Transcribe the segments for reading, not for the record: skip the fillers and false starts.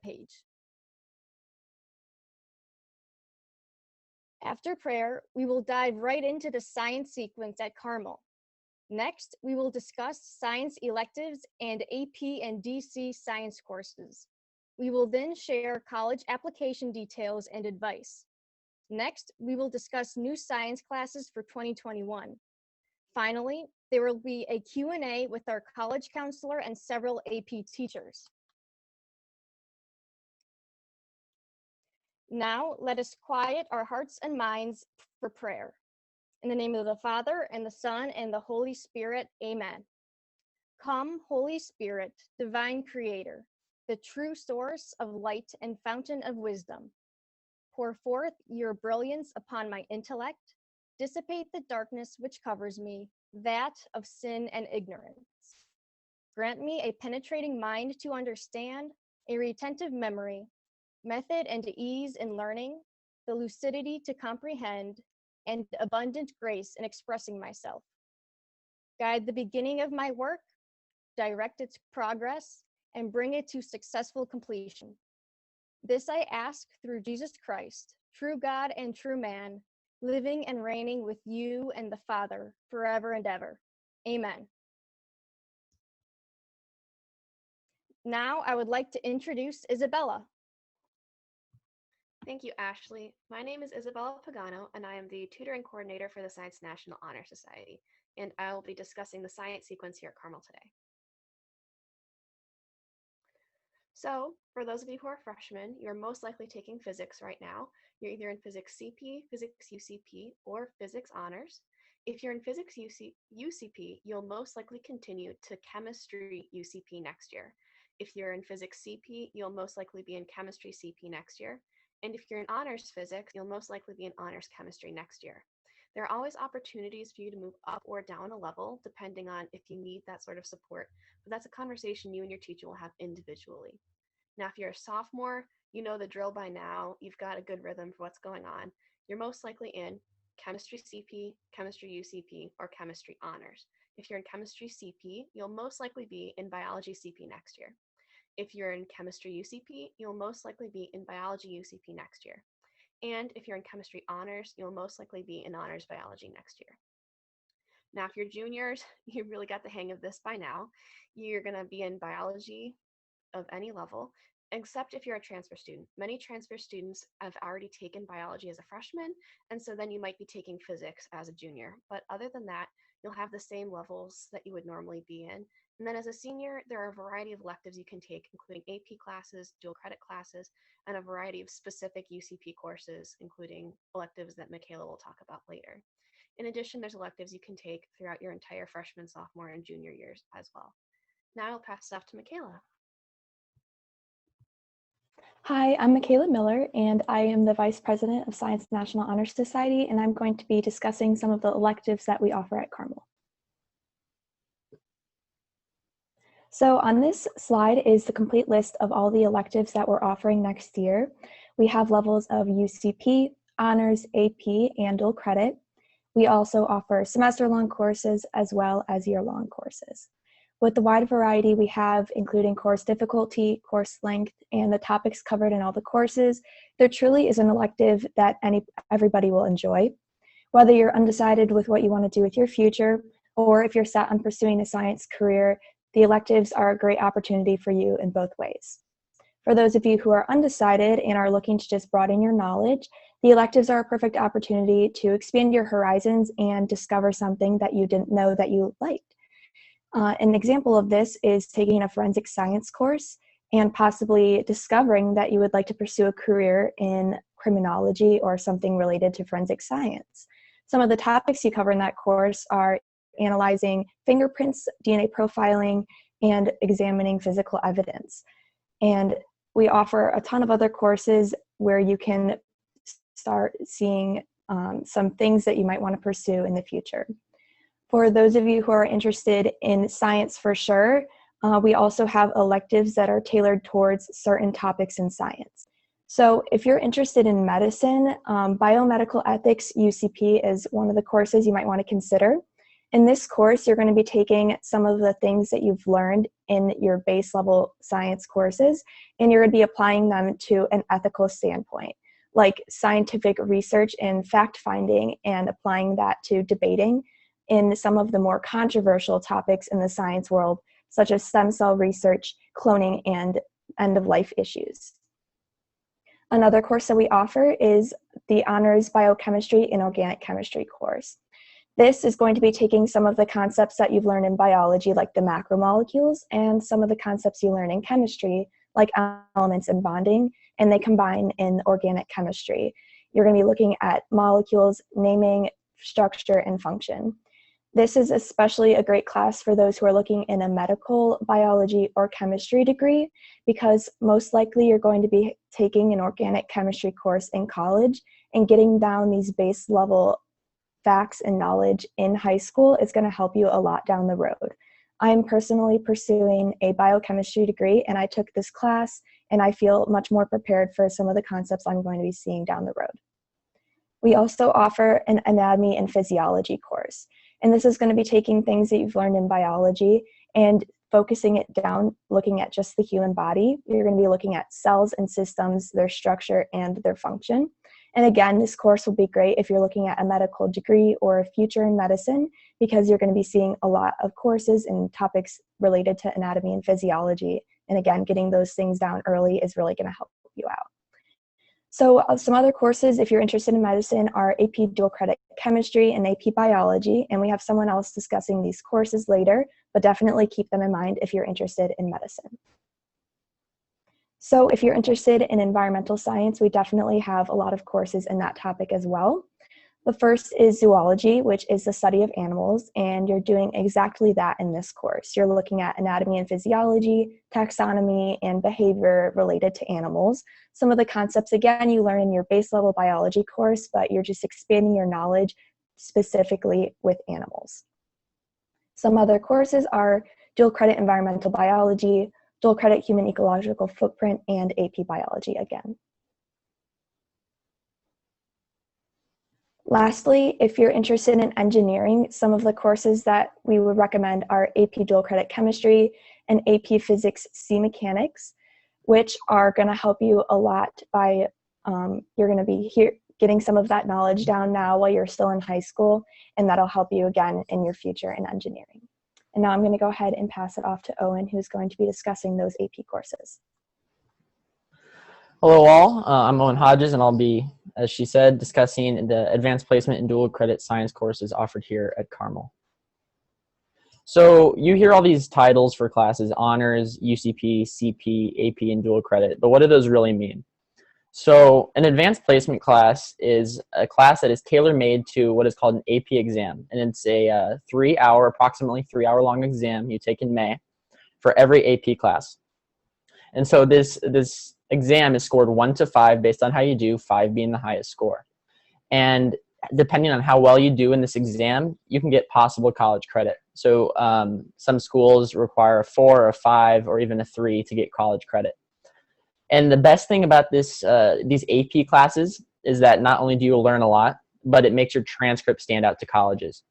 page. After prayer, we will dive right into the science sequence at Carmel. Next, we will discuss science electives and AP and DC science courses. We will then share college application details and advice. Next, we will discuss new science classes for 2021. Finally, there will be a Q&A with our college counselor and several AP teachers. Now, let us quiet our hearts and minds for prayer. In the name of the Father, and the Son, and the Holy Spirit, amen. Come, Holy Spirit, divine creator, the true source of light and fountain of wisdom. Pour forth your brilliance upon my intellect, dissipate the darkness which covers me, that of sin and ignorance. Grant me a penetrating mind to understand, a retentive memory, method and ease in learning, the lucidity to comprehend, and abundant grace in expressing myself. Guide the beginning of my work, direct its progress, and bring it to successful completion. This I ask through Jesus Christ, true God and true man, living and reigning with you and the Father forever and ever. Amen. Now I would like to introduce Isabella. Thank you, Ashley. My name is Isabella Pagano, and I am the tutoring coordinator for the Science National Honor Society, and I will be discussing the science sequence here at Carmel today. So, for those of you who are freshmen, you're most likely taking physics right now. You're either in physics CP, physics UCP, or physics honors. If you're in physics UCP, you'll most likely continue to chemistry UCP next year. If you're in physics CP, you'll most likely be in chemistry CP next year. And if you're in honors physics, you'll most likely be in honors chemistry next year. There are always opportunities for you to move up or down a level, depending on if you need that sort of support, but that's a conversation you and your teacher will have individually. Now, if you're a sophomore, you know the drill by now. You've got a good rhythm for what's going on. You're most likely in chemistry CP, chemistry UCP, or chemistry honors. If you're in chemistry CP, you'll most likely be in biology CP next year. If you're in chemistry UCP, you'll most likely be in biology UCP next year. And if you're in chemistry honors, you'll most likely be in honors biology next year. Now, if you're juniors, you really got the hang of this by now. You're going to be in biology of any level, except if you're a transfer student. Many transfer students have already taken biology as a freshman, and so then you might be taking physics as a junior. But other than that, you'll have the same levels that you would normally be in. And then as a senior, there are a variety of electives you can take, including AP classes, dual credit classes, and a variety of specific UCP courses, including electives that Michaela will talk about later. In addition, there's electives you can take throughout your entire freshman, sophomore, and junior years as well. Now I'll pass it off to Michaela. Hi, I'm Michaela Miller, and I am the Vice President of Science National Honor Society, and I'm going to be discussing some of the electives that we offer at Carmel. So on this slide is the complete list of all the electives that we're offering next year. We have levels of UCP, honors, AP, and dual credit. We also offer semester-long courses as well as year-long courses. With the wide variety we have, including course difficulty, course length, and the topics covered in all the courses, there truly is an elective that everybody will enjoy. Whether you're undecided with what you want to do with your future, or if you're set on pursuing a science career, the electives are a great opportunity for you in both ways. For those of you who are undecided and are looking to just broaden your knowledge, the electives are a perfect opportunity to expand your horizons and discover something that you didn't know that you liked. An example of this is taking a forensic science course and possibly discovering that you would like to pursue a career in criminology or something related to forensic science. Some of the topics you cover in that course are analyzing fingerprints, DNA profiling, and examining physical evidence. And we offer a ton of other courses where you can start seeing some things that you might want to pursue in the future. For those of you who are interested in science for sure, we also have electives that are tailored towards certain topics in science. So if you're interested in medicine, biomedical ethics UCP is one of the courses you might want to consider. In this course, you're going to be taking some of the things that you've learned in your base level science courses, and you're going to be applying them to an ethical standpoint, like scientific research and fact finding, and applying that to debating in some of the more controversial topics in the science world, such as stem cell research, cloning, and end-of-life issues. Another course that we offer is the Honors Biochemistry and Organic Chemistry course. This is going to be taking some of the concepts that you've learned in biology, like the macromolecules, and some of the concepts you learn in chemistry, like elements and bonding, and they combine in organic chemistry. You're going to be looking at molecules, naming, structure, and function. This is especially a great class for those who are looking in a medical biology or chemistry degree, because most likely you're going to be taking an organic chemistry course in college, and getting down these base level facts and knowledge in high school is going to help you a lot down the road. I'm personally pursuing a biochemistry degree, and I took this class, and I feel much more prepared for some of the concepts I'm going to be seeing down the road. We also offer an anatomy and physiology course, and this is going to be taking things that you've learned in biology and focusing it down, looking at just the human body. You're going to be looking at cells and systems, their structure, and their function. And again, this course will be great if you're looking at a medical degree or a future in medicine, because you're going to be seeing a lot of courses and topics related to anatomy and physiology. And again, getting those things down early is really going to help you out. So some other courses, if you're interested in medicine, are AP dual credit chemistry and AP biology. And we have someone else discussing these courses later, but definitely keep them in mind if you're interested in medicine. So if you're interested in environmental science, we definitely have a lot of courses in that topic as well. The first is zoology, which is the study of animals, and you're doing exactly that in this course. You're looking at anatomy and physiology, taxonomy, and behavior related to animals. Some of the concepts, again, you learn in your base level biology course, but you're just expanding your knowledge specifically with animals. Some other courses are dual credit environmental biology, dual credit human ecological footprint, and AP biology again. Lastly, if you're interested in engineering, some of the courses that we would recommend are AP dual credit chemistry and AP physics C mechanics, which are going to help you a lot by, you're going to be getting some of that knowledge down now while you're still in high school, and that'll help you again in your future in engineering. And now I'm going to go ahead and pass it off to Owen, who's going to be discussing those AP courses. Hello all, I'm Owen Hodges, and I'll be, as she said, discussing the advanced placement and dual credit science courses offered here at Carmel. So you hear all these titles for classes: honors, UCP, CP, AP, and dual credit, but what do those really mean? So an advanced placement class is a class that is tailor-made to what is called an AP exam, and it's a approximately 3 hour long exam you take in May for every AP class. And so this exam is scored 1 to 5 based on how you do, 5 being the highest score. And depending on how well you do in this exam, you can get possible college credit. So some schools require a 4 or a 5 or even a 3 to get college credit. And the best thing about these AP classes is that not only do you learn a lot, but it makes your transcript stand out to colleges.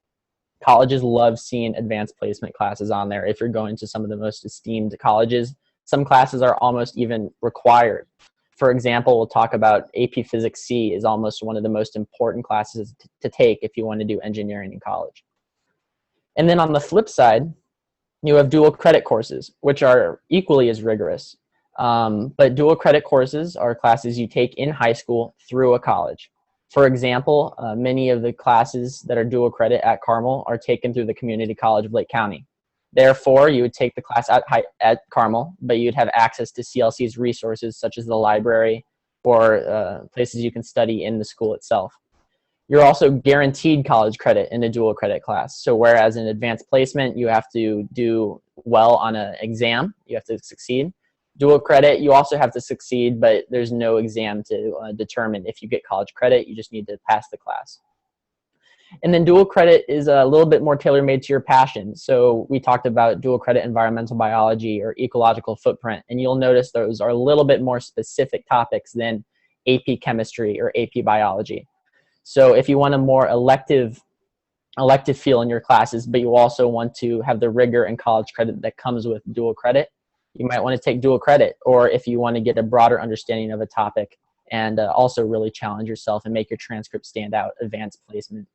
Colleges love seeing advanced placement classes on there. If you're going to some of the most esteemed colleges, some classes are almost even required. For example, we'll talk about AP Physics C is almost one of the most important classes to take if you want to do engineering in college. And then on the flip side, you have dual credit courses, which are equally as rigorous. But dual credit courses are classes you take in high school through a college. For example, many of the classes that are dual credit at Carmel are taken through the Community College of Lake County. Therefore, you would take the class at Carmel, but you'd have access to CLC's resources such as the library or places you can study in the school itself. You're also guaranteed college credit in a dual credit class. So whereas in advanced placement, you have to do well on an exam, you have to succeed. Dual credit, you also have to succeed, but there's no exam to determine if you get college credit. You just need to pass the class. And then dual credit is a little bit more tailor-made to your passion. So we talked about dual credit environmental biology or ecological footprint, and you'll notice those are a little bit more specific topics than AP chemistry or AP biology. So if you want a more elective elective feel in your classes, but you also want to have the rigor and college credit that comes with dual credit, you might want to take dual credit. Or if you want to get a broader understanding of a topic and also really challenge yourself and make your transcript stand out, advanced placement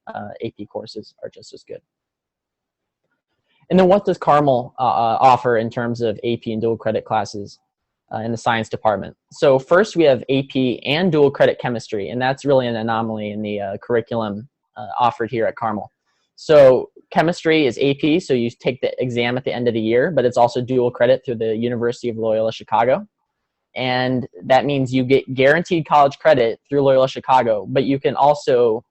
AP courses are just as good. And then what does Carmel offer in terms of AP and dual credit classes in the science department? So first we have AP and dual credit chemistry, and that's really an anomaly in the curriculum offered here at Carmel. So chemistry is AP, so you take the exam at the end of the year, but it's also dual credit through the University of Loyola Chicago. And that means you get guaranteed college credit through Loyola Chicago, but you can also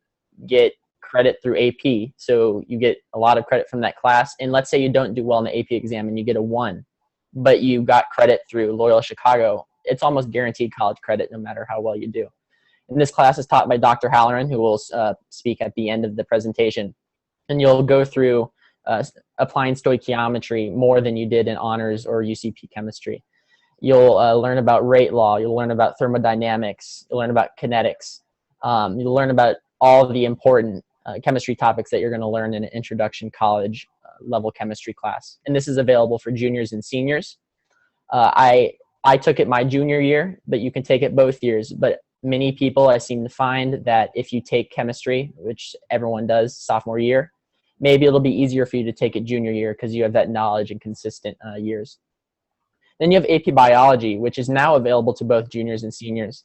get credit through AP. So you get a lot of credit from that class. And let's say you don't do well in the AP exam and you get a 1, but you got credit through Loyola Chicago. It's almost guaranteed college credit no matter how well you do. And this class is taught by Dr. Halloran, who will speak at the end of the presentation. And you'll go through applying stoichiometry more than you did in honors or UCP chemistry. You'll learn about rate law. You'll learn about thermodynamics. You'll learn about kinetics. You'll learn about all of the important chemistry topics that you're going to learn in an introduction college level chemistry class. And this is available for juniors and seniors. I took it my junior year, but you can take it both years. But many people, I seem to find that if you take chemistry, which everyone does sophomore year, maybe it'll be easier for you to take it junior year because you have that knowledge and consistent years. Then you have AP Biology, which is now available to both juniors and seniors.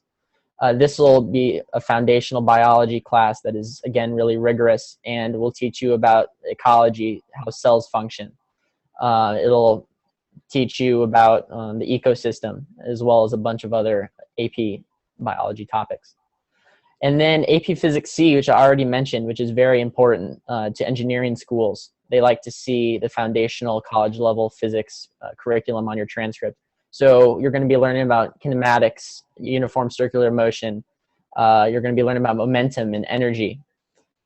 This will be a foundational biology class that is, again, really rigorous and will teach you about ecology, how cells function. It'll teach you about the ecosystem, as well as a bunch of other AP biology topics. And then AP Physics C, which I already mentioned, which is very important to engineering schools. They like to see the foundational college level physics curriculum on your transcript. So you're going to be learning about kinematics, uniform circular motion. You're going to be learning about momentum and energy.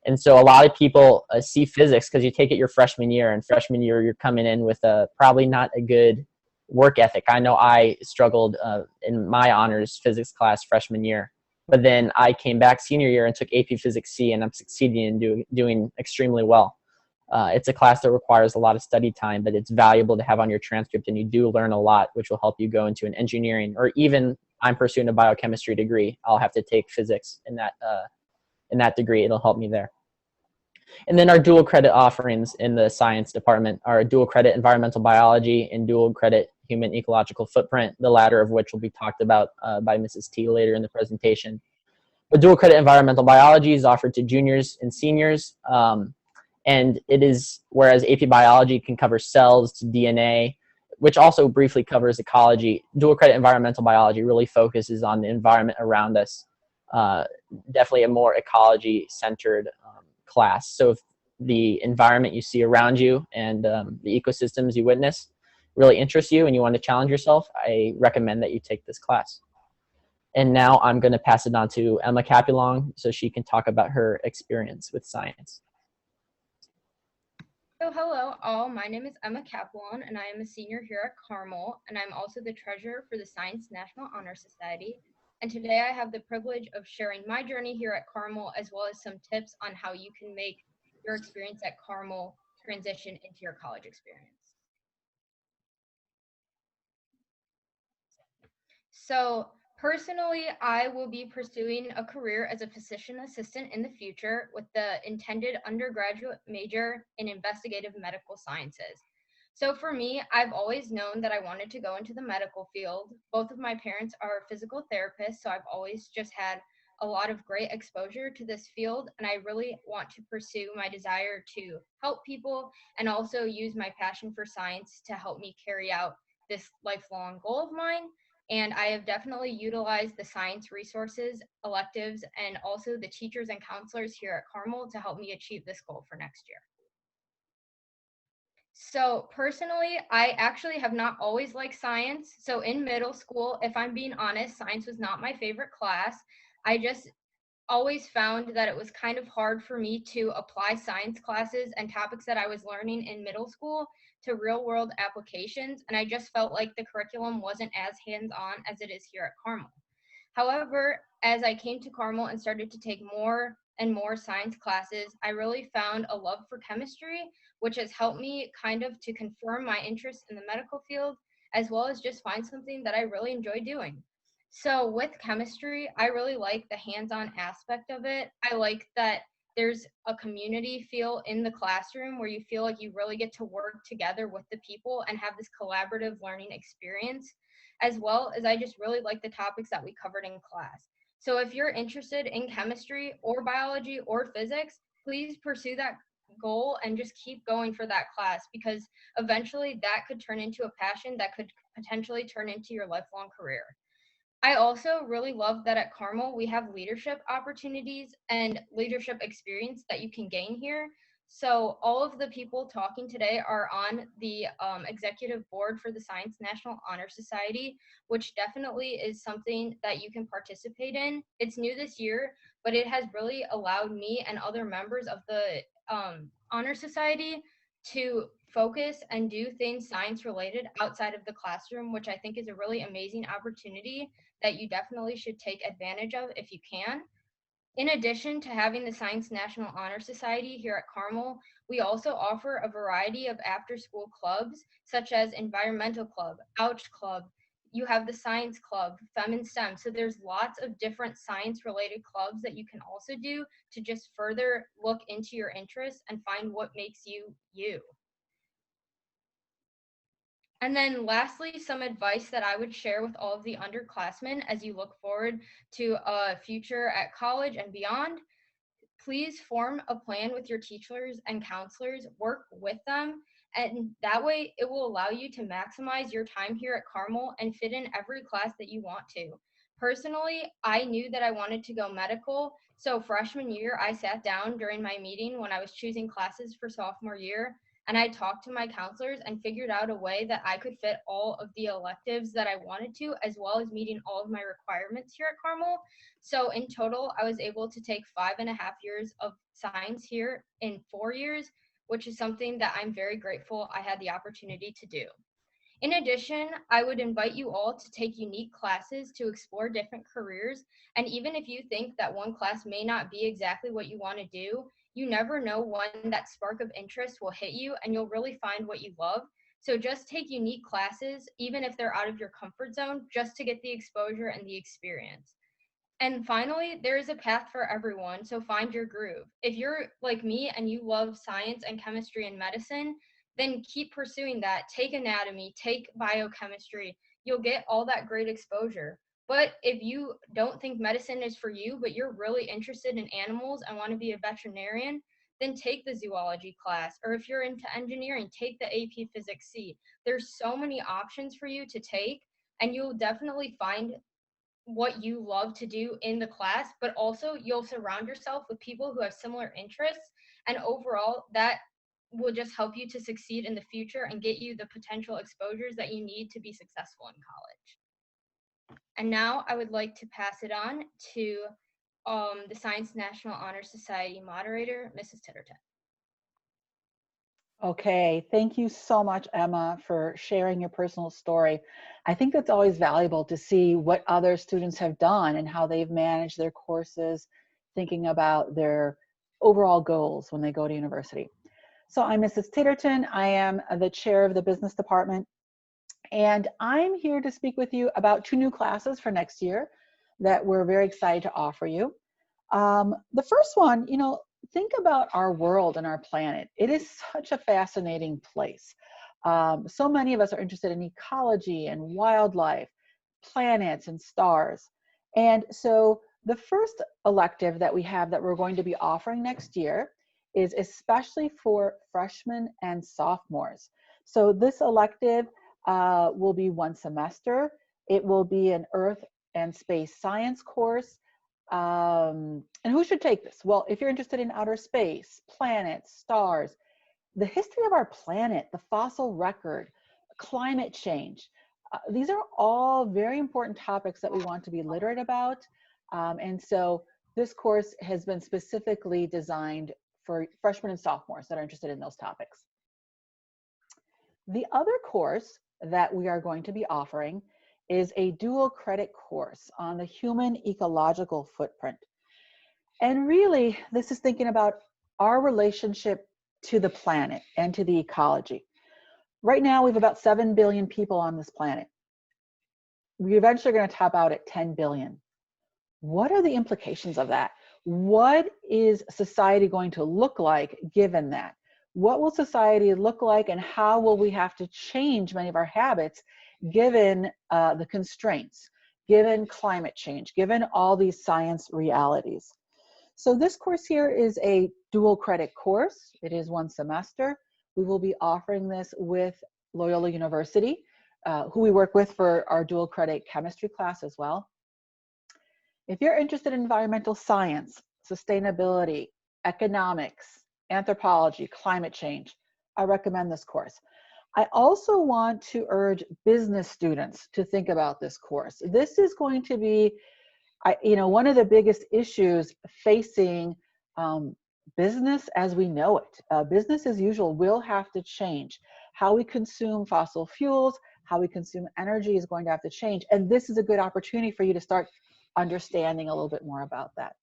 And so a lot of people see physics because you take it your freshman year, and freshman year you're coming in with probably not a good work ethic. I know I struggled in my honors physics class freshman year. But then I came back senior year and took AP Physics C, and I'm succeeding in doing extremely well. It's a class that requires a lot of study time, but it's valuable to have on your transcript, and you do learn a lot, which will help you go into an engineering, or even I'm pursuing a biochemistry degree. I'll have to take physics in that degree. It'll help me there. And then our dual credit offerings in the science department are dual credit environmental biology and dual credit human ecological footprint, the latter of which will be talked about by Mrs. T later in the presentation. But dual credit environmental biology is offered to juniors and seniors. And it is, whereas AP biology can cover cells to DNA, which also briefly covers ecology, dual credit environmental biology really focuses on the environment around us. Definitely a more ecology-centered class. So if the environment you see around you and the ecosystems you witness really interests you and you want to challenge yourself, I recommend that you take this class. And now I'm going to pass it on to Emma Capilon so she can talk about her experience with science. So hello all, my name is Emma Capilon and I am a senior here at Carmel, and I'm also the treasurer for the Science National Honor Society. And today I have the privilege of sharing my journey here at Carmel, as well as some tips on how you can make your experience at Carmel transition into your college experience. So personally, I will be pursuing a career as a physician assistant in the future with the intended undergraduate major in investigative medical sciences. So for me, I've always known that I wanted to go into the medical field. Both of my parents are physical therapists, so I've always just had a lot of great exposure to this field, and I really want to pursue my desire to help people and also use my passion for science to help me carry out this lifelong goal of mine. And I have definitely utilized the science resources, electives, and also the teachers and counselors here at Carmel to help me achieve this goal for next year. So personally, I actually have not always liked science. So in middle school, if I'm being honest, science was not my favorite class. I just always found that it was kind of hard for me to apply science classes and topics that I was learning in middle school to real world applications. And I just felt like the curriculum wasn't as hands-on as it is here at Carmel. However, as I came to Carmel and started to take more and more science classes, I really found a love for chemistry, which has helped me kind of to confirm my interest in the medical field, as well as just find something that I really enjoy doing. So with chemistry, I really like the hands-on aspect of it. I like that there's a community feel in the classroom where you feel like you really get to work together with the people and have this collaborative learning experience, as well as I just really like the topics that we covered in class. So if you're interested in chemistry or biology or physics, please pursue that goal and just keep going for that class, because eventually that could turn into a passion that could potentially turn into your lifelong career. I also really love that at Carmel we have leadership opportunities and leadership experience that you can gain here. So all of the people talking today are on the executive board for the Science National Honor Society, which definitely is something that you can participate in. It's new this year, but it has really allowed me and other members of the Honor Society to focus and do things science related outside of the classroom, which I think is a really amazing opportunity that you definitely should take advantage of if you can. In addition to having the Science National Honor Society here at Carmel, we also offer a variety of after-school clubs, such as Environmental Club, Ouch Club. You have the Science Club, Fem and STEM. So there's lots of different science-related clubs that you can also do to just further look into your interests and find what makes you you. And then lastly, some advice that I would share with all of the underclassmen as you look forward to a future at college and beyond. Please form a plan with your teachers and counselors, work with them, and that way it will allow you to maximize your time here at Carmel and fit in every class that you want to. Personally, I knew that I wanted to go medical, so freshman year I sat down during my meeting when I was choosing classes for sophomore year, and I talked to my counselors and figured out a way that I could fit all of the electives that I wanted to, as well as meeting all of my requirements here at Carmel. So in total, I was able to take 5.5 years of science here in 4 years, which is something that I'm very grateful I had the opportunity to do. In addition, I would invite you all to take unique classes to explore different careers. And even if you think that one class may not be exactly what you want to do, you never know when that spark of interest will hit you and you'll really find what you love. So just take unique classes, even if they're out of your comfort zone, just to get the exposure and the experience. And finally, there is a path for everyone, so find your groove. If you're like me and you love science and chemistry and medicine, then keep pursuing that. Take anatomy, take biochemistry. You'll get all that great exposure. But if you don't think medicine is for you, but you're really interested in animals and want to be a veterinarian, then take the zoology class. Or if you're into engineering, take the AP Physics C. There's so many options for you to take, and you'll definitely find what you love to do in the class, but also you'll surround yourself with people who have similar interests. And overall, that will just help you to succeed in the future and get you the potential exposures that you need to be successful in college. And now I would like to pass it on to the Science National Honor Society moderator, Mrs. Titterton. Okay, thank you so much, Emma, for sharing your personal story. I think that's always valuable to see what other students have done and how they've managed their courses, thinking about their overall goals when they go to university. So I'm Mrs. Titterton. I am the chair of the business department, and I'm here to speak with you about 2 new classes for next year that we're very excited to offer you. The first one, think about our world and our planet. It is such a fascinating place. So many of us are interested in ecology and wildlife, planets and stars. And so the first elective that we have that we're going to be offering next year is especially for freshmen and sophomores. So this elective will be 1 semester. It will be an Earth and Space Science course. And who should take this? Well, if you're interested in outer space, planets, stars, the history of our planet, the fossil record, climate change, these are all very important topics that we want to be literate about. And so this course has been specifically designed for freshmen and sophomores that are interested in those topics. The other course that we are going to be offering is a dual credit course on the human ecological footprint. And really, this is thinking about our relationship to the planet and to the ecology. Right now, we have about 7 billion people on this planet. We eventually are going to top out at 10 billion. What are the implications of that? What is society going to look like given that? What will society look like, and how will we have to change many of our habits given the constraints, given climate change, given all these science realities? So this course here is a dual credit course. It is 1 semester. We will be offering this with Loyola University, who we work with for our dual credit chemistry class as well. If you're interested in environmental science, sustainability, economics, anthropology, climate change, I recommend this course. I also want to urge business students to think about this course. This is going to be, one of the biggest issues facing business as we know it. Business as usual will have to change. How we consume fossil fuels, how we consume energy is going to have to change. And this is a good opportunity for you to start understanding a little bit more about that.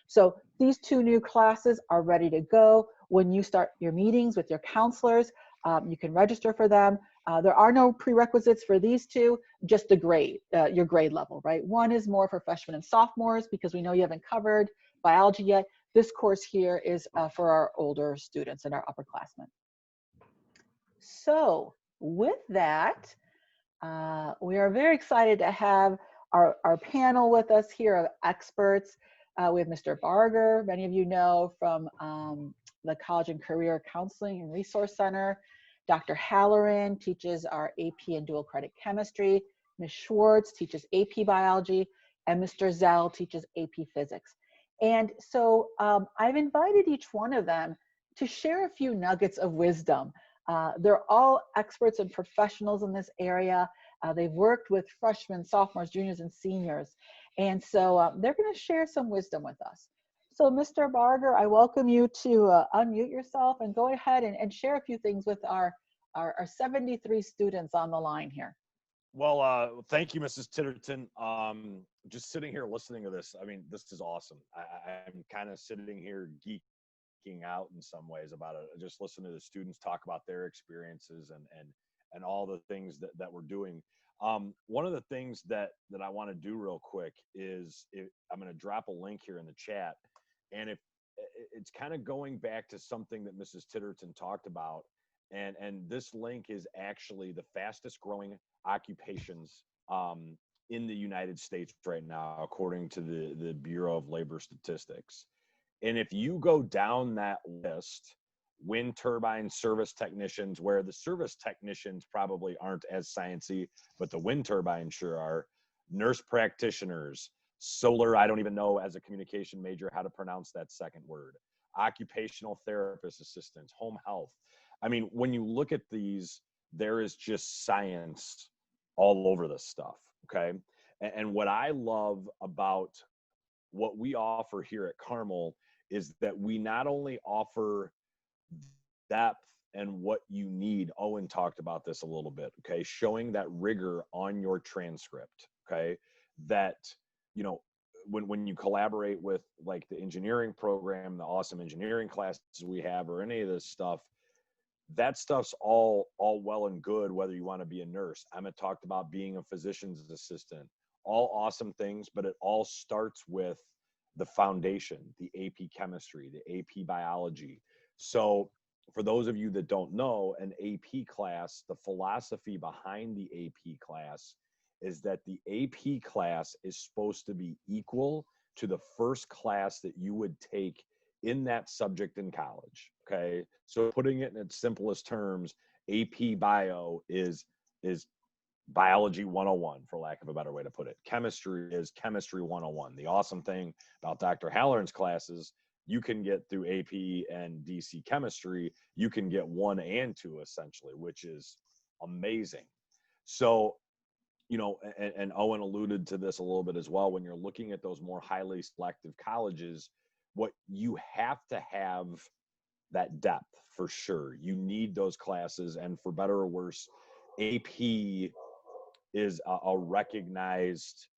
So these 2 new classes are ready to go. When you start your meetings with your counselors, you can register for them. There are no prerequisites for these 2, just the grade, your grade level, right? 1 is more for freshmen and sophomores because we know you haven't covered biology yet. This course here is for our older students and our upperclassmen. So with that, we are very excited to have our panel with us here of experts. We have Mr. Barger, many of you know from the College and Career Counseling and Resource Center. Dr. Halloran teaches our AP and dual credit chemistry. Ms. Schwartz teaches AP biology, and Mr. Zell teaches AP physics. And so I've invited each one of them to share a few nuggets of wisdom. They're all experts and professionals in this area. They've worked with freshmen, sophomores, juniors, and seniors. And so they're going to share some wisdom with us. So Mr. Barger, I welcome you to unmute yourself and go ahead and share a few things with our 73 students on the line here. Well, thank you, Mrs. Titterton. Just sitting here listening to this, I mean, this is awesome. I'm kind of sitting here geeking out in some ways about it. Just listen to the students talk about their experiences and all the things that we're doing. One of the things that I want to do real quick is I'm going to drop a link here in the chat. And if it's kind of going back to something that Mrs. Titterton talked about, and this link is actually the fastest growing occupations in the United States right now, according to the Bureau of Labor Statistics. And if you go down that list, wind turbine service technicians, where the service technicians probably aren't as sciencey, but the wind turbines sure are, nurse practitioners, solar, I don't even know as a communication major how to pronounce that second word, occupational therapist assistants, home health. I mean, when you look at these, there is just science all over this stuff, okay? And what I love about what we offer here at Carmel is that we not only offer depth and what you need. Owen talked about this a little bit, okay? Showing that rigor on your transcript, okay? That, you know, when you collaborate with like the engineering program, the awesome engineering classes we have, or any of this stuff, that stuff's all well and good, whether you want to be a nurse. Emmett talked about being a physician's assistant, all awesome things, but it all starts with the foundation, the AP chemistry, the AP biology. So for those of you that don't know, an AP class, the philosophy behind the AP class is that the AP class is supposed to be equal to the first class that you would take in that subject in college, okay? So putting it in its simplest terms, AP Bio is biology 101, for lack of a better way to put it. Chemistry is chemistry 101. The awesome thing about Dr. Halloran's classes, you can get through AP and DC chemistry, you can get 1 and 2 essentially, which is amazing. So, you know, and Owen alluded to this a little bit as well, when you're looking at those more highly selective colleges, what you have to have that depth for sure. You need those classes, and for better or worse, AP is a recognized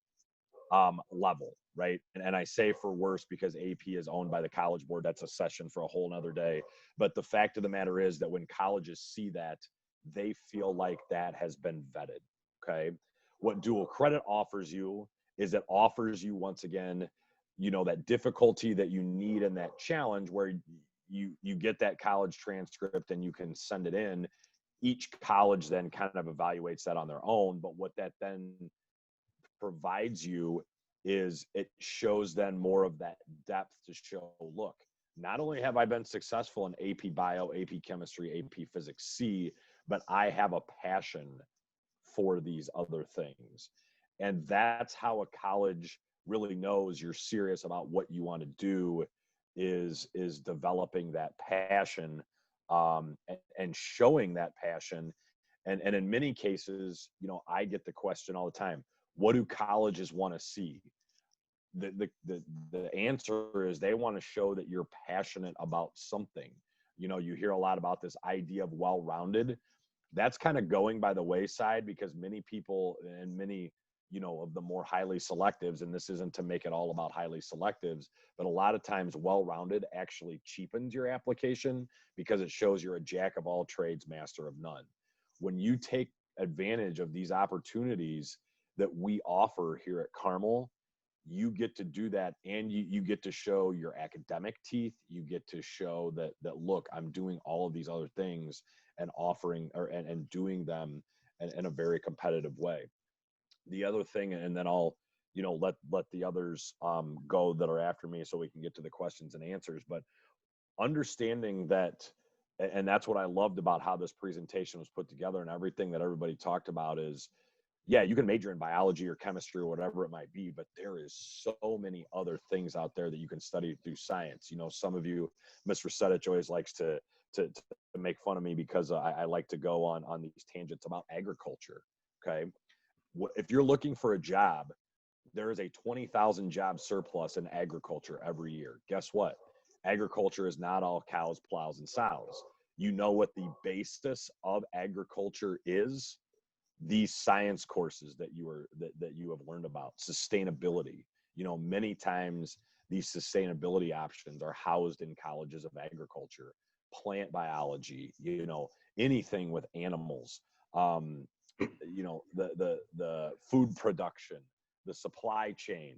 level, right? And I say for worse because AP is owned by the College Board. That's a session for a whole nother day. But the fact of the matter is that when colleges see that, they feel like that has been vetted, okay? What dual credit offers you is it offers you, once again, you know, that difficulty that you need in that challenge where you get that college transcript and you can send it in. Each college then kind of evaluates that on their own, but what that then provides you is it shows then more of that depth to show, look, not only have I been successful in AP Bio, AP Chemistry, AP Physics C, but I have a passion for these other things. And that's how a college really knows you're serious about what you want to do, is developing that passion, and showing that passion. And in many cases, you know, I get the question all the time, what do colleges want to see? The answer is they want to show that you're passionate about something. You know, you hear a lot about this idea of well-rounded. That's kind of going by the wayside because many people and many, you know, of the more highly selectives, and this isn't to make it all about highly selectives, but a lot of times well-rounded actually cheapens your application because it shows you're a jack of all trades, master of none. When you take advantage of these opportunities that we offer here at Carmel, you get to do that, and you get to show your academic teeth. You get to show that look, I'm doing all of these other things and offering and doing them in a very competitive way. The other thing, and then I'll, you know, let the others go that are after me so we can get to the questions and answers. But understanding that, and that's what I loved about how this presentation was put together and everything that everybody talked about is, yeah, you can major in biology or chemistry or whatever it might be, but there is so many other things out there that you can study through science. You know, some of you, Ms. Rosetich always likes to make fun of me because I like to go on these tangents about agriculture. Okay, if you're looking for a job, there is a 20,000 job surplus in agriculture every year. Guess what? Agriculture is not all cows, plows, and sows. You know what the basis of agriculture is? These science courses that you have learned about, sustainability. You know, many times these sustainability options are housed in colleges of agriculture, plant biology, you know, anything with animals, you know, the food production, the supply chain.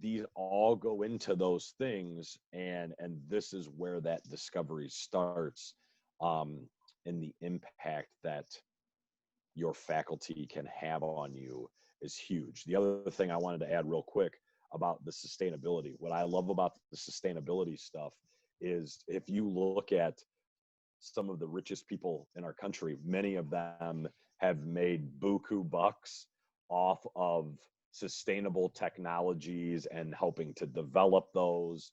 These all go into those things, and this is where that discovery starts, and the impact that your faculty can have on you is huge. The other thing I wanted to add real quick about the sustainability, what I love about the sustainability stuff is if you look at some of the richest people in our country, many of them have made buku bucks off of sustainable technologies and helping to develop those,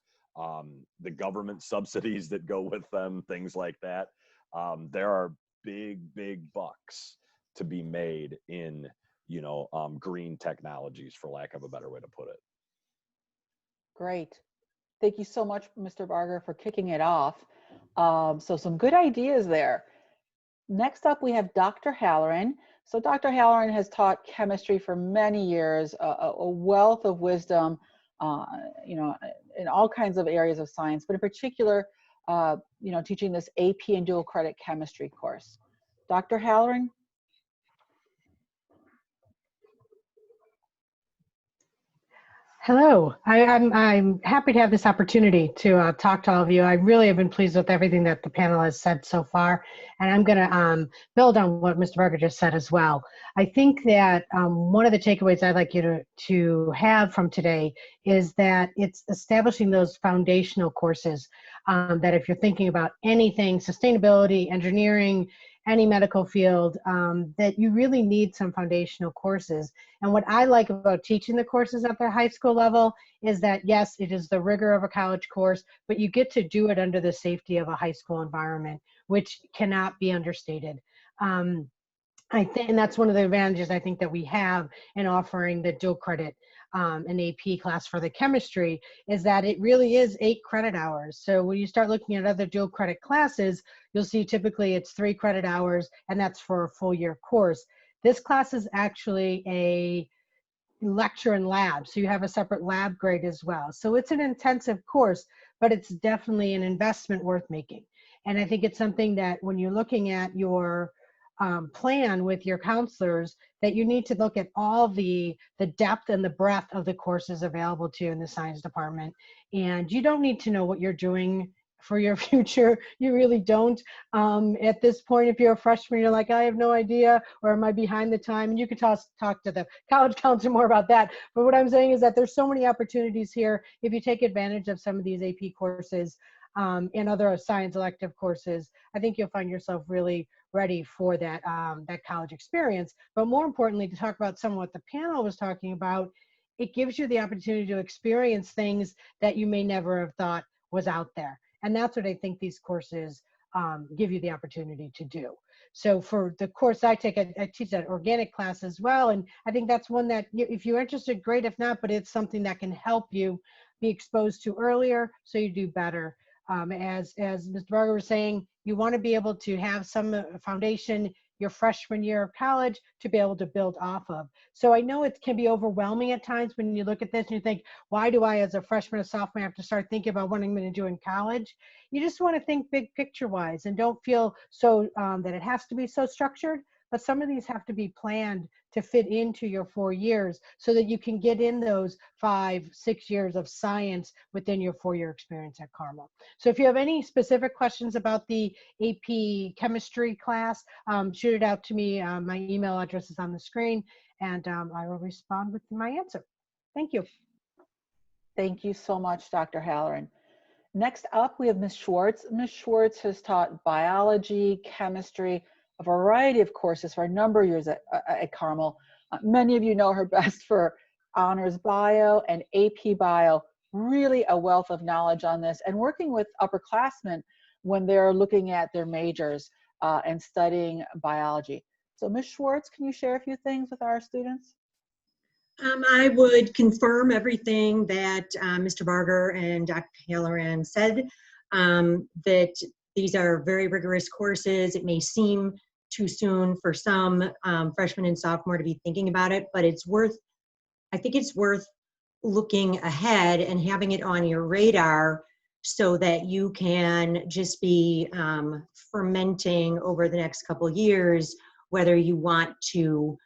the government subsidies that go with them, things like that. There are big bucks to be made in, you know, green technologies, for lack of a better way to put it. Great. Thank you so much, Mr. Barger, for kicking it off. So some good ideas there. Next up, we have Dr. Halloran. So Dr. Halloran has taught chemistry for many years, a wealth of wisdom, you know, in all kinds of areas of science, but in particular, you know, teaching this AP and dual credit chemistry course. Dr. Halloran? Hello, I'm happy to have this opportunity to talk to all of you. I really have been pleased with everything that the panel has said so far, and I'm going to build on what Mr. Barger just said as well. I think that one of the takeaways I'd like you to have from today is that it's establishing those foundational courses that if you're thinking about anything, sustainability, engineering, any medical field, that you really need some foundational courses. And what I like about teaching the courses at the high school level is that, yes, it is the rigor of a college course, but you get to do it under the safety of a high school environment, which cannot be understated. I think, and that's one of the advantages I think that we have in offering the dual credit an AP class for the chemistry, is that it really is 8 credit hours. So when you start looking at other dual credit classes, you'll see typically it's 3 credit hours, and that's for a full year course. This class is actually a lecture and lab. So you have a separate lab grade as well. So it's an intensive course, but it's definitely an investment worth making. And I think it's something that when you're looking at your plan with your counselors, that you need to look at all the depth and the breadth of the courses available to you in the science department. And you don't need to know what you're doing for your future. You really don't. At this point, if you're a freshman, you're like, I have no idea, or am I behind the time? And you could talk to the college counselor more about that. But what I'm saying is that there's so many opportunities here. If you take advantage of some of these AP courses and other science elective courses, I think you'll find yourself really ready for that, that college experience. But more importantly, to talk about some of what the panel was talking about, it gives you the opportunity to experience things that you may never have thought was out there. And that's what I think these courses give you the opportunity to do. So for the course I take, I teach that organic class as well. And I think that's one that if you're interested, great. If not, but it's something that can help you be exposed to earlier so you do better. As Mr. Barger was saying, you want to be able to have some foundation your freshman year of college to be able to build off of. So I know it can be overwhelming at times when you look at this and you think, why do I as a freshman or sophomore have to start thinking about what I'm going to do in college? You just want to think big picture wise and don't feel so that it has to be so structured, but some of these have to be planned to fit into your 4 years so that you can get in those 5-6 years of science within your 4-year experience at Carmel. So if you have any specific questions about the AP chemistry class, shoot it out to me. My email address is on the screen, and I will respond with my answer. Thank you. Thank you so much, Dr. Halloran. Next up, we have Ms. Schwartz. Ms. Schwartz has taught biology, chemistry, a variety of courses for a number of years at Carmel. Many of you know her best for honors bio and AP bio, really a wealth of knowledge on this, and working with upperclassmen when they're looking at their majors and studying biology. So Ms. Schwartz, can you share a few things with our students? I would confirm everything that Mr. Barger and Dr. Halloran said, that these are very rigorous courses. It may seem too soon for some freshmen and sophomore to be thinking about it, but I think it's worth looking ahead and having it on your radar so that you can just be fermenting over the next couple years, whether you want to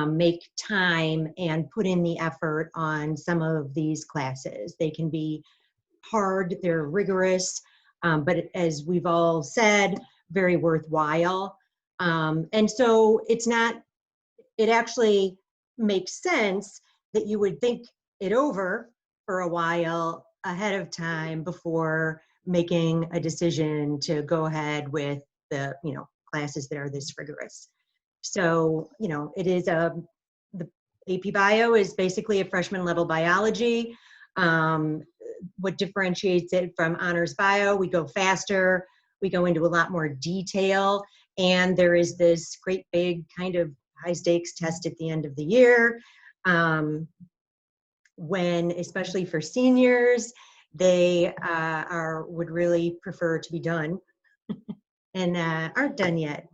make time and put in the effort on some of these classes. They can be hard, they're rigorous, but as we've all said, very worthwhile. And so it actually makes sense that you would think it over for a while ahead of time before making a decision to go ahead with the classes that are this rigorous. So, it is the AP Bio is basically a freshman level biology. What differentiates it from honors bio, we go faster, we go into a lot more detail, and there is this great big kind of high stakes test at the end of the year. When, especially for seniors, they would really prefer to be done and aren't done yet.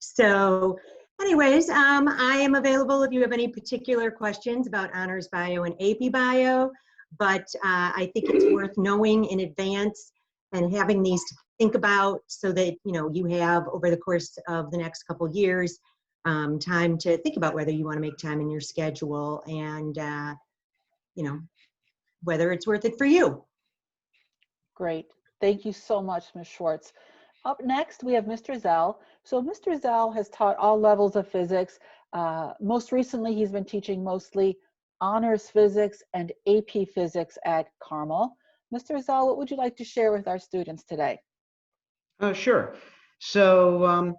So anyways, I am available if you have any particular questions about honors bio and AP bio, but I think it's worth knowing in advance and having these to think about so that you have over the course of the next couple years time to think about whether you want to make time in your schedule and whether it's worth it for you. Great. Thank you so much, Ms. Schwartz. Up next, we have Mr. Zell. So Mr. Zell has taught all levels of physics. Most recently, he's been teaching mostly honors physics and AP physics at Carmel. Mr. Zell, what would you like to share with our students today? Sure. So,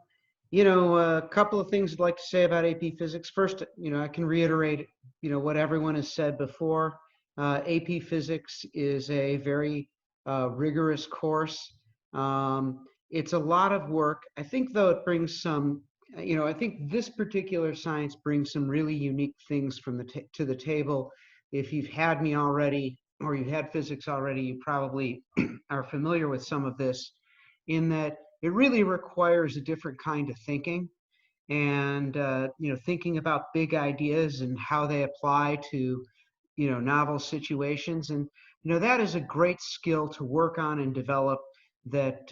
a couple of things I'd like to say about AP physics. First, I can reiterate, what everyone has said before. AP physics is a very rigorous course. It's a lot of work. I think, though, it brings some, I think this particular science brings some really unique things to the table. If you've had me already, or you've had physics already, you probably are familiar with some of this, in that it really requires a different kind of thinking. and thinking about big ideas and how they apply to novel situations. And that is a great skill to work on and develop that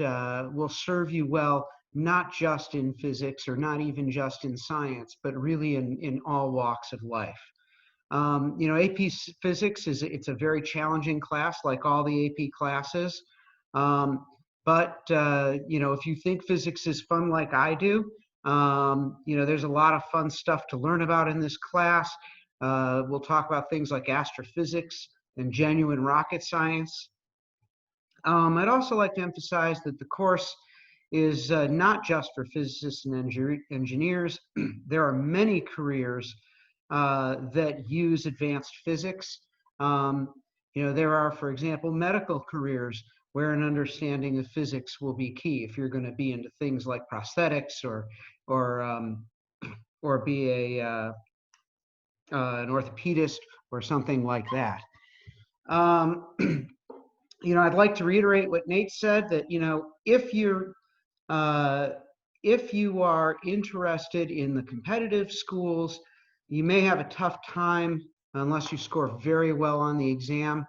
will serve you well, not just in physics or not even just in science, but really in all walks of life. AP Physics it's a very challenging class, like all the AP classes. But if you think physics is fun like I do, there's a lot of fun stuff to learn about in this class. We'll talk about things like astrophysics and genuine rocket science. I'd also like to emphasize that the course is not just for physicists and engineers. There are many careers that use advanced physics. There are, for example, medical careers where an understanding of physics will be key if you're going to be into things like prosthetics or be an orthopedist or something like that. I'd like to reiterate what Nate said, that if you are interested in the competitive schools, you may have a tough time, unless you score very well on the exam,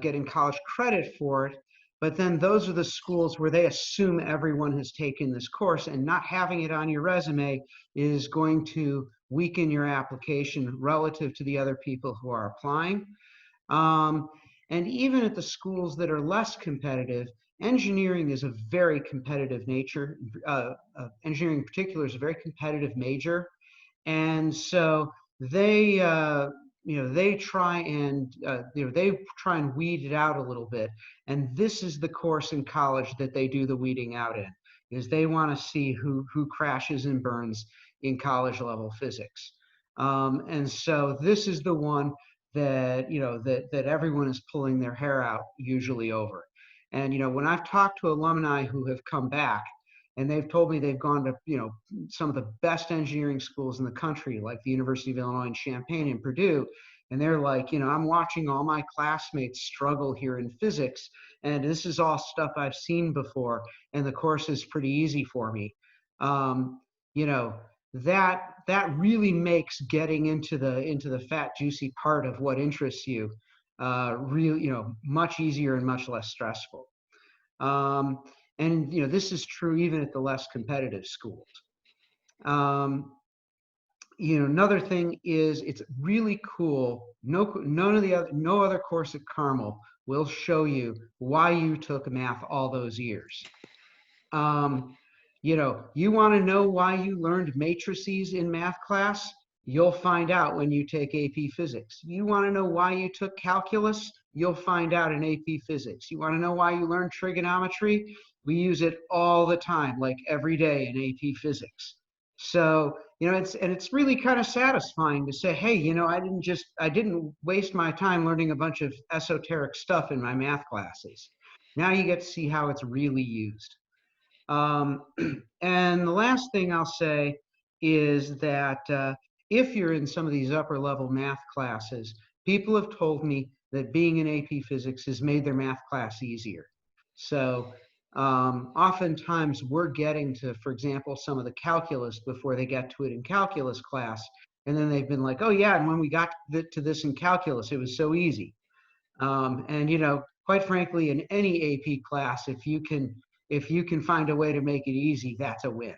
getting college credit for it. But then those are the schools where they assume everyone has taken this course, and not having it on your resume is going to weaken your application relative to the other people who are applying. And even at the schools that are less competitive, engineering is a very competitive nature. Engineering in particular is a very competitive major. And so they try and weed it out a little bit. And this is the course in college that they do the weeding out in, is they want to see who crashes and burns in college level physics. And so this is the one that that everyone is pulling their hair out usually over. And when I've talked to alumni who have come back, and they've told me they've gone to some of the best engineering schools in the country, like the University of Illinois in Champaign and Purdue, and they're like, I'm watching all my classmates struggle here in physics, and this is all stuff I've seen before, and the course is pretty easy for me. That really makes getting into the fat, juicy part of what interests you really much easier and much less stressful. And this is true even at the less competitive schools. Another thing is, it's really cool. No other course at Carmel will show you why you took math all those years. You want to know why you learned matrices in math class? You'll find out when you take AP Physics. You want to know why you took calculus? You'll find out in AP Physics. You want to know why you learned trigonometry? We use it all the time, like every day in AP Physics. So, it's really kind of satisfying to say, hey, I didn't waste my time learning a bunch of esoteric stuff in my math classes. Now you get to see how it's really used. And the last thing I'll say is that if you're in some of these upper level math classes, people have told me that being in AP Physics has made their math class easier. So oftentimes we're getting to, for example, some of the calculus before they get to it in calculus class. And then they've been like, oh yeah, and when we got to this in calculus, it was so easy. And quite frankly, in any AP class, if you can find a way to make it easy, that's a win.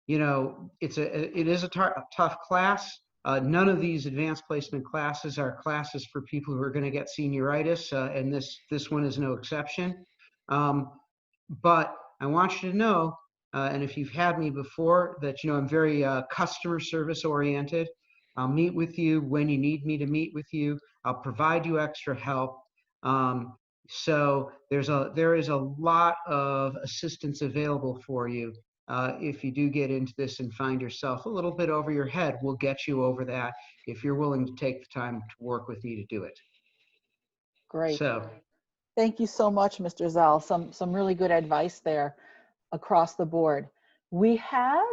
It is a tough class. None of these advanced placement classes are classes for people who are going to get senioritis, and this one is no exception. But I want you to know, and if you've had me before, that I'm very customer service oriented. I'll meet with you when you need me to meet with you. I'll provide you extra help. So there is a lot of assistance available for you. If you do get into this and find yourself a little bit over your head, we'll get you over that if you're willing to take the time to work with me to do it. Great. So, thank you so much, Mr. Zell. Some really good advice there across the board. We have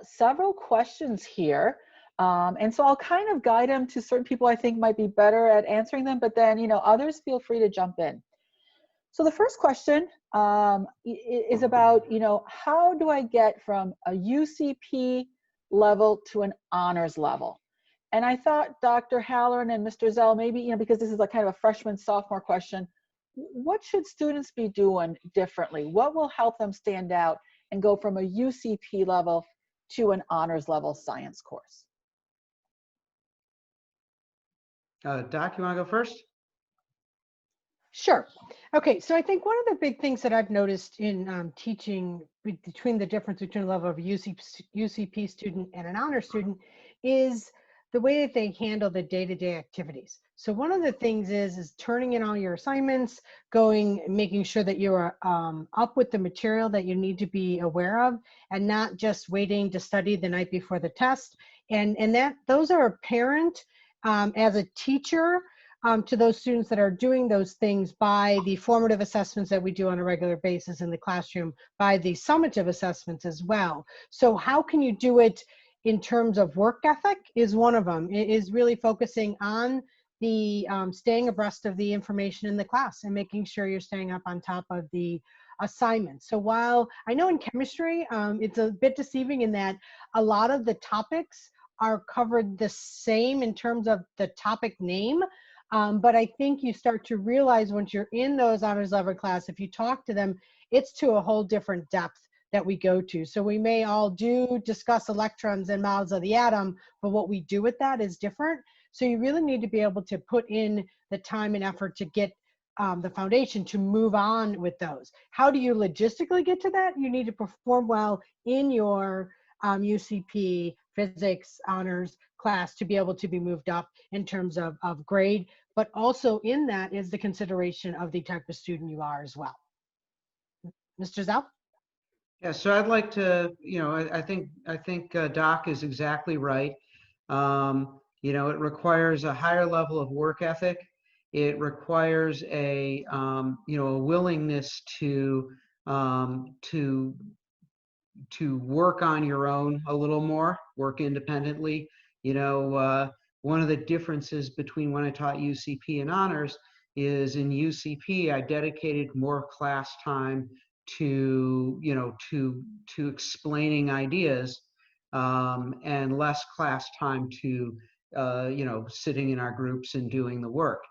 several questions here. And so I'll kind of guide them to certain people I think might be better at answering them, but then, others feel free to jump in. So the first question is about, you know, how do I get from a UCP level to an honors level? And I thought Dr. Halloran and Mr. Zell, maybe, you know, because this is a kind of a freshman sophomore question, what should students be doing differently? What will help them stand out and go from a UCP level to an honors level science course? Doc, you want to go first? Sure. Okay, so I think one of the big things that I've noticed in teaching between the difference between a level of UCP student and an honor student is the way that they handle the day-to-day activities. So one of the things is turning in all your assignments, making sure that you're up with the material that you need to be aware of, and not just waiting to study the night before the test. And those are apparent as a teacher to those students that are doing those things by the formative assessments that we do on a regular basis in the classroom, by the summative assessments as well. So how can you do it in terms of work ethic is one of them. It is really focusing on the staying abreast of the information in the class and making sure you're staying up on top of the assignments. So while I know in chemistry, it's a bit deceiving in that a lot of the topics are covered the same in terms of the topic name, but I think you start to realize once you're in those honors level class, if you talk to them, it's to a whole different depth that we go to. So we may all discuss electrons and models of the atom, but what we do with that is different. So you really need to be able to put in the time and effort to get the foundation to move on with those. How do you logistically get to that? You need to perform well in your UCP physics honors class to be able to be moved up in terms of grade, but also in that is the consideration of the type of student you are as well. Mr. Zell? Yeah, so I'd like to, you know, I think Doc is exactly right. You know, it requires a higher level of work ethic. It requires a, you know, a willingness to work on your own a little more, work independently. You know, one of the differences between when I taught UCP and honors is in UCP, I dedicated more class time to, you know, to explaining ideas, and less class time to, you know, sitting in our groups and doing the work.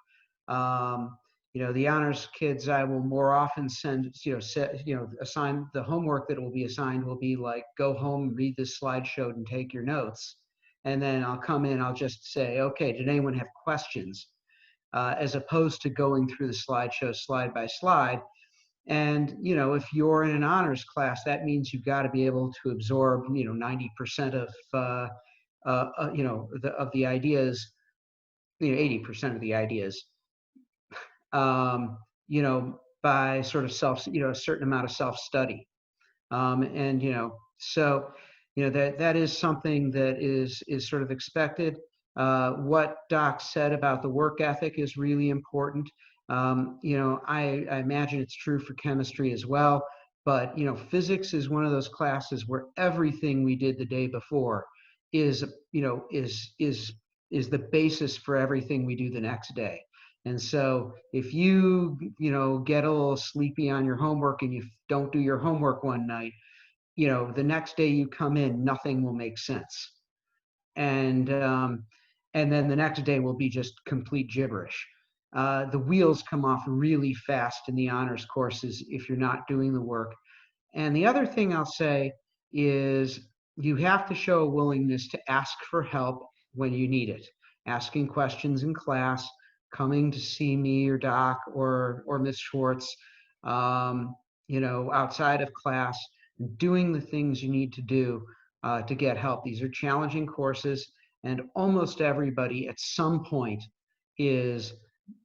You know, the honors kids, I will more often send, assign the homework that will be assigned will be like, go home, read this slideshow and take your notes. And then I'll come in, I'll just say, okay, did anyone have questions? As opposed to going through the slideshow slide by slide. And, you know, if you're in an honors class, that means you've got to be able to absorb, you know, 90% of, you know, of the ideas, you know, 80% of the ideas. You know, by sort of a certain amount of self-study. And, you know, so, you know, that is something that is sort of expected. What Doc said about the work ethic is really important. You know, I imagine it's true for chemistry as well, but, you know, physics is one of those classes where everything we did the day before is, you know, is the basis for everything we do the next day. And so if you know, get a little sleepy on your homework and you don't do your homework one night, you know, the next day you come in, nothing will make sense. And then the next day will be just complete gibberish. The wheels come off really fast in the honors courses if you're not doing the work. And the other thing I'll say is you have to show a willingness to ask for help when you need it. Asking questions in class, coming to see me or Doc or Ms. Schwartz, you know, outside of class, doing the things you need to do to get help. These are challenging courses, and almost everybody at some point is,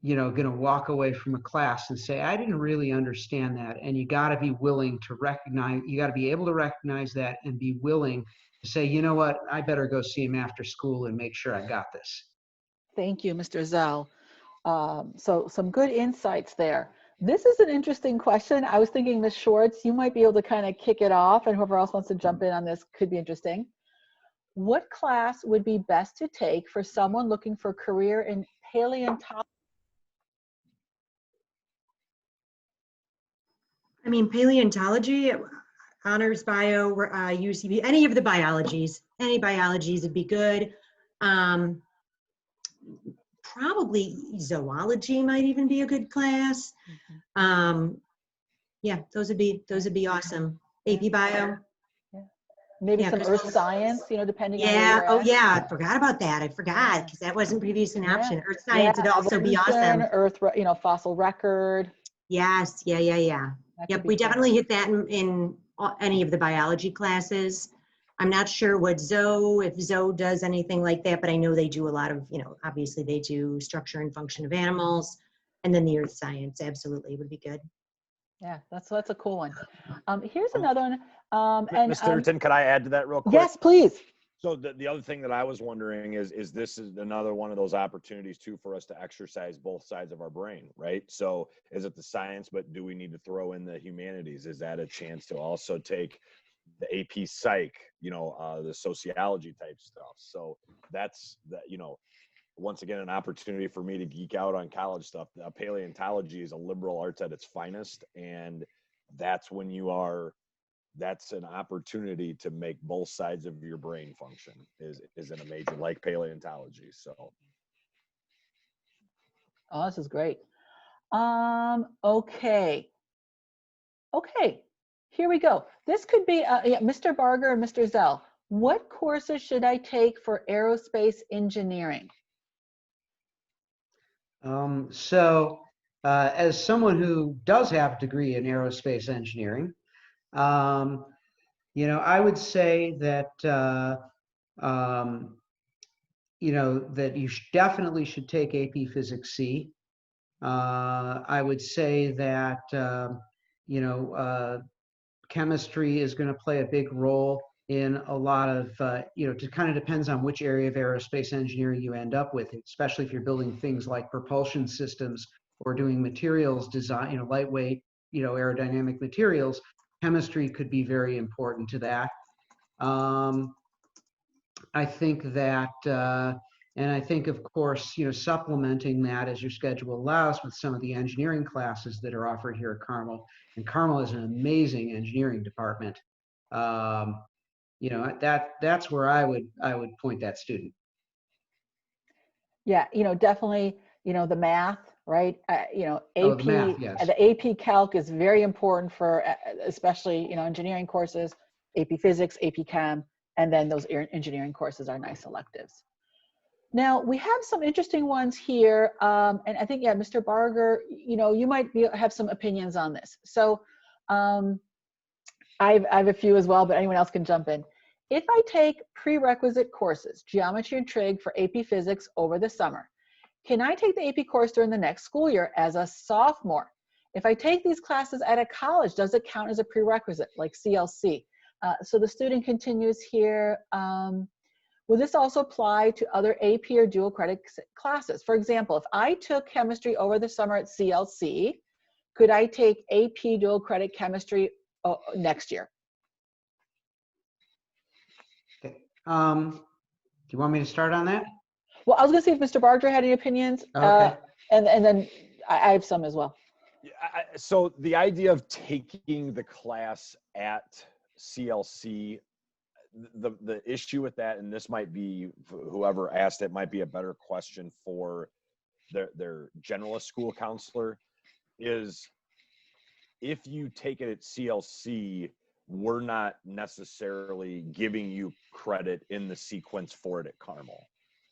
you know, going to walk away from a class and say, I didn't really understand that. And you got to be willing to recognize, you got to be able to recognize that and be willing to say, you know what, I better go see him after school and make sure I got this. Thank you, Mr. Zell. So some good insights there. This is an interesting question. I was thinking, Ms. Schwartz, you might be able to kind of kick it off, and whoever else wants to jump in on this could be interesting. What class would be best to take for someone looking for a career in paleontology? I mean, paleontology, honors bio, UCB, any of the biologies, any biologies would be good. Probably zoology might even be a good class. Yeah, those would be awesome. AP bio. Maybe Yeah, some 'cause earth those- science, depending on where Yeah, you're oh at. yeah, I forgot about that. I forgot because that wasn't previously an option. Earth science would also be evolution, awesome. earth, fossil record. Yes, yeah. That could Yep, be we fun. definitely hit that in any of the biology classes. I'm not sure if Zoe does anything like that, but I know they do a lot of, obviously they do structure and function of animals, and then the earth science absolutely would be good. Yeah, that's a cool one. Here's another one. Ms. Titterton, could I add to that real quick? Yes, please. So the other thing that I was wondering is this is another one of those opportunities too for us to exercise both sides of our brain, right? So is it the science, but do we need to throw in the humanities? Is that a chance to also take the AP Psych, the sociology type stuff? So that's once again, an opportunity for me to geek out on college stuff. Paleontology is a liberal arts at its finest, and that's an opportunity to make both sides of your brain function is in a major like paleontology. So this is great. Okay, here we go. This could be Mr. Barger and Mr. Zell. What courses should I take for aerospace engineering? As someone who does have a degree in aerospace engineering, I would say that that you definitely should take AP Physics C. I would say that chemistry is going to play a big role in a lot of it kind of depends on which area of aerospace engineering you end up with, especially if you're building things like propulsion systems or doing materials design, lightweight, aerodynamic materials. Chemistry could be very important to that. I think that, and I think, of course, supplementing that as your schedule allows with some of the engineering classes that are offered here at Carmel. And Carmel is an amazing engineering department. That's where I would point that student. Yeah, definitely, the math, right? AP, the math, yes. The AP Calc is very important for, especially, engineering courses, AP Physics, AP Chem, and then those engineering courses are nice electives. Now, we have some interesting ones here, and I think, Mr. Barger, you might have some opinions on this. So I have a few as well, but anyone else can jump in. If I take prerequisite courses, geometry and trig for AP Physics over the summer, can I take the AP course during the next school year as a sophomore? If I take these classes at a college, does it count as a prerequisite, like CLC? So the student continues here. Will this also apply to other AP or dual credit classes? For example, if I took chemistry over the summer at CLC, could I take AP dual credit chemistry next year? Okay. Do you want me to start on that? Well, I was going to see if Mr. Barger had any opinions, okay. And then I have some as well. So the idea of taking the class at CLC, the issue with that, and this might be, whoever asked it might be a better question for their generalist school counselor, is if you take it at CLC, we're not necessarily giving you credit in the sequence for it at Carmel.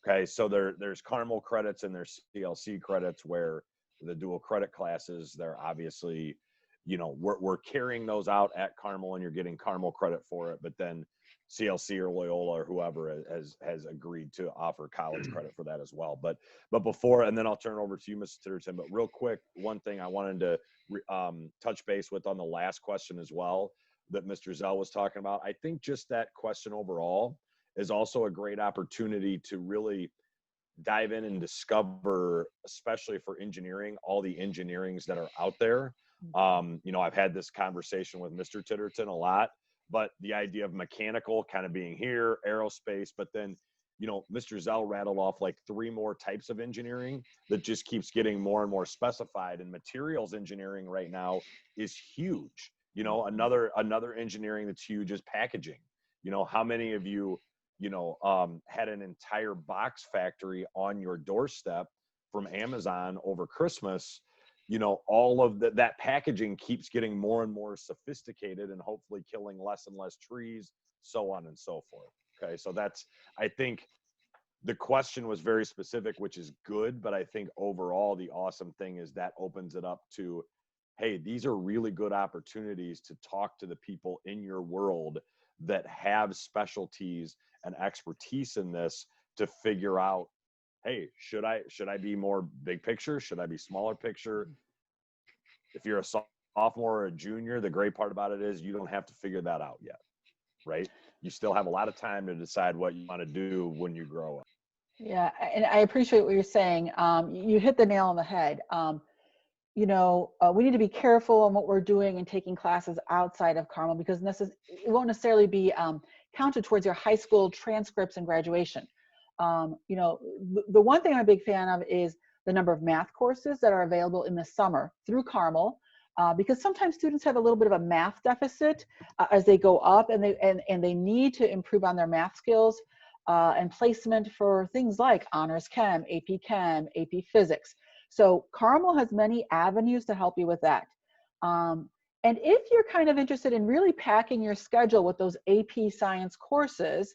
Okay, so there's Carmel credits and there's CLC credits, where the dual credit classes, they're obviously, we're carrying those out at Carmel and you're getting Carmel credit for it, but then CLC or Loyola or whoever has agreed to offer college credit for that as well. But before, and then I'll turn it over to you, Mr. Titterton, but real quick, one thing I wanted to touch base with on the last question as well that Mr. Zell was talking about. I think just that question overall is also a great opportunity to really dive in and discover, especially for engineering, all the engineerings that are out there. I've had this conversation with Mr. Titterton a lot, but the idea of mechanical kind of being here, aerospace, but then Mr. Zell rattled off like 3 more types of engineering that just keeps getting more and more specified. And materials engineering right now is huge. Another engineering that's huge is packaging. How many of you, had an entire box factory on your doorstep from Amazon over Christmas? All of that packaging keeps getting more and more sophisticated and hopefully killing less and less trees, so on and so forth. Okay, so I think the question was very specific, which is good, but I think overall the awesome thing is that opens it up to, hey, these are really good opportunities to talk to the people in your world that have specialties and expertise in this to figure out, hey, should I be more big picture? Should I be smaller picture? If you're a sophomore or a junior, the great part about it is you don't have to figure that out yet, right? You still have a lot of time to decide what you want to do when you grow up. Yeah, and I appreciate what you're saying. You hit the nail on the head. We need to be careful on what we're doing and taking classes outside of Carmel, because it won't necessarily be counted towards your high school transcripts and graduation. The one thing I'm a big fan of is the number of math courses that are available in the summer through Carmel, because sometimes students have a little bit of a math deficit as they go up, and they need to improve on their math skills and placement for things like honors chem, AP physics. So Carmel has many avenues to help you with that. And if you're kind of interested in really packing your schedule with those AP science courses,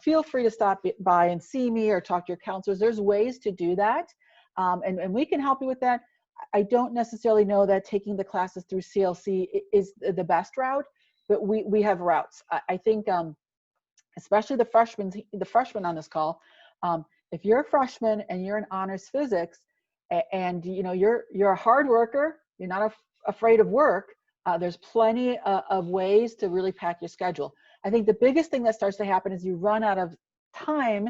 feel free to stop by and see me or talk to your counselors. There's ways to do that, and we can help you with that. I don't necessarily know that taking the classes through CLC is the best route, but we have routes. I think, especially the freshmen on this call, if you're a freshman and you're in honors physics, and you're a hard worker, you're not afraid of work, there's plenty of ways to really pack your schedule. I think the biggest thing that starts to happen is you run out of time,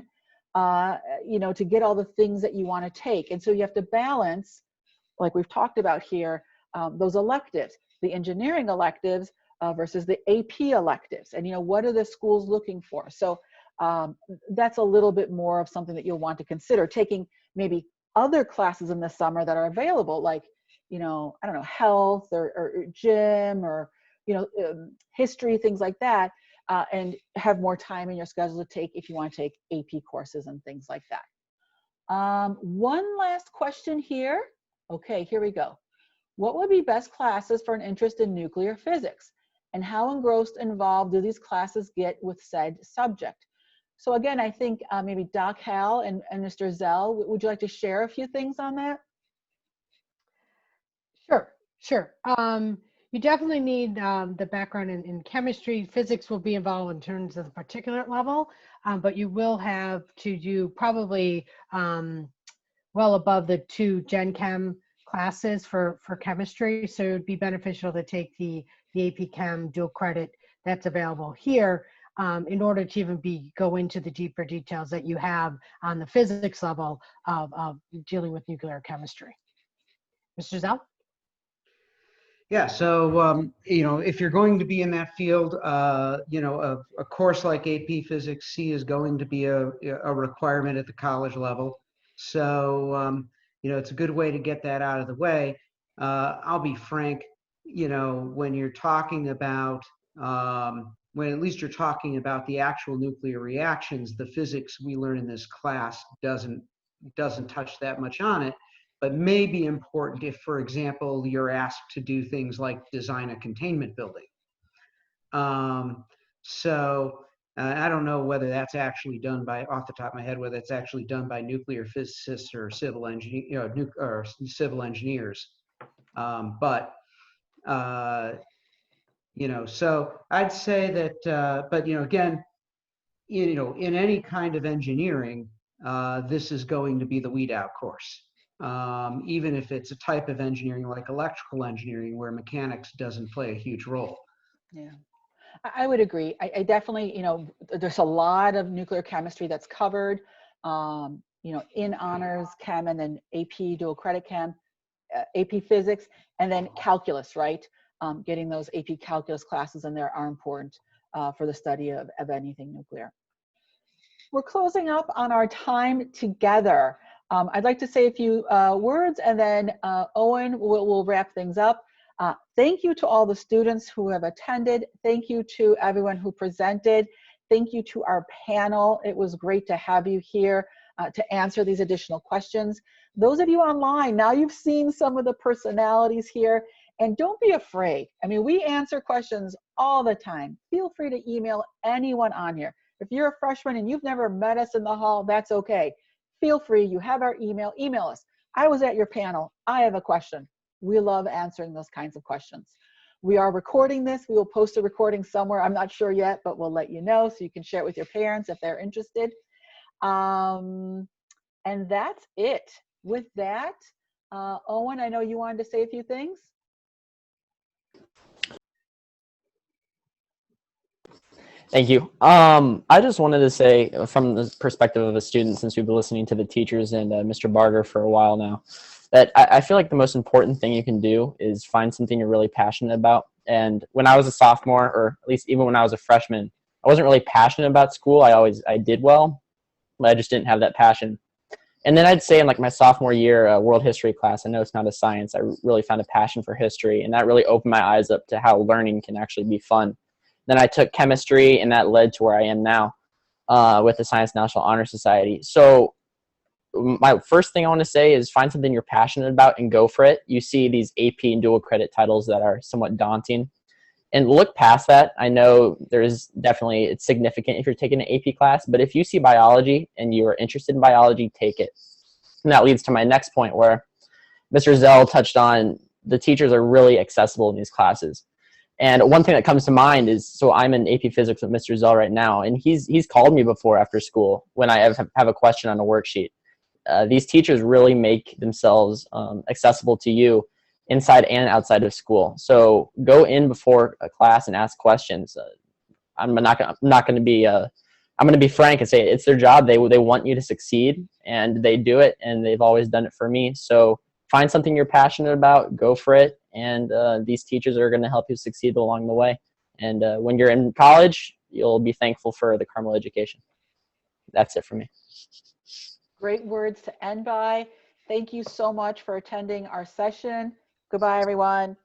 to get all the things that you want to take. And so you have to balance, like we've talked about here, those electives, the engineering electives versus the AP electives. And, what are the schools looking for? So that's a little bit more of something that you'll want to consider, taking maybe other classes in the summer that are available, like, health or gym or, history, things like that, and have more time in your schedule to take if you want to take AP courses and things like that. One last question here. Okay, here we go. What would be best classes for an interest in nuclear physics? And how engrossed and involved do these classes get with said subject? So again, I think maybe Doc Hal and Mr. Zell, would you like to share a few things on that? Sure. You definitely need the background in chemistry. Physics will be involved in terms of the particulate level, but you will have to do probably well above the 2 Gen Chem classes for chemistry. So it would be beneficial to take the AP Chem dual credit that's available here in order to even go into the deeper details that you have on the physics level of dealing with nuclear chemistry. Mr. Zell? Yeah, so if you're going to be in that field, a course like AP Physics C is going to be a requirement at the college level. So it's a good way to get that out of the way. I'll be frank, when you're talking about when at least you're talking about the actual nuclear reactions, the physics we learn in this class doesn't touch that much on it. But may be important if, for example, you're asked to do things like design a containment building. I don't know whether that's actually done off the top of my head, whether it's actually done by nuclear physicists or civil engineers. So I'd say that, but again, in any kind of engineering, this is going to be the weed out course. Even if it's a type of engineering like electrical engineering where mechanics doesn't play a huge role. Yeah, I would agree. I definitely, there's a lot of nuclear chemistry that's covered, in honors chem and then AP dual credit chem, AP physics, and then calculus, right? Getting those AP calculus classes in there are important for the study of anything nuclear. we're closing up on our time together. I'd like to say a few words, and then Owen will wrap things up. Thank you to all the students who have attended. Thank you to everyone who presented. Thank you to our panel. It was great to have you here to answer these additional questions. Those of you online, now you've seen some of the personalities here, and don't be afraid. I mean, we answer questions all the time. Feel free to email anyone on here. If you're a freshman and you've never met us in the hall, that's okay. Feel free, you have our email, email us. I was at your panel, I have a question. We love answering those kinds of questions. We are recording this. We will post a recording somewhere. I'm not sure yet, but we'll let you know so you can share it with your parents if they're interested. And that's it. With that, Owen, I know you wanted to say a few things. Thank you. I just wanted to say, from the perspective of a student, since we've been listening to the teachers and Mr. Barger for a while now, that I feel like the most important thing you can do is find something you're really passionate about. And when I was a sophomore, or at least even when I was a freshman, I wasn't really passionate about school. I did well, but I just didn't have that passion. And then I'd say in like my sophomore year, world history class, I know it's not a science, I really found a passion for history, and that really opened my eyes up to how learning can actually be fun. Then I took chemistry, and that led to where I am now with the Science National Honor Society. So my first thing I want to say is find something you're passionate about and go for it. You see these AP and dual credit titles that are somewhat daunting, and look past that. I know there's definitely, it's significant if you're taking an AP class, but if you see biology and you are interested in biology, take it. And that leads to my next point, where Mr. Zell touched on the teachers are really accessible in these classes. And one thing that comes to mind is, so I'm in AP Physics with Mr. Zell right now, and he's called me before after school when I have a question on a worksheet. These teachers really make themselves accessible to you inside and outside of school. So go in before a class and ask questions. I'm going to be frank and say it's their job. They want you to succeed, and they do it, and they've always done it for me. So find something you're passionate about, go for it, and these teachers are going to help you succeed along the way. And when you're in college, you'll be thankful for the Carmel education. That's it for me. Great words to end by. Thank you so much for attending our session. Goodbye, everyone.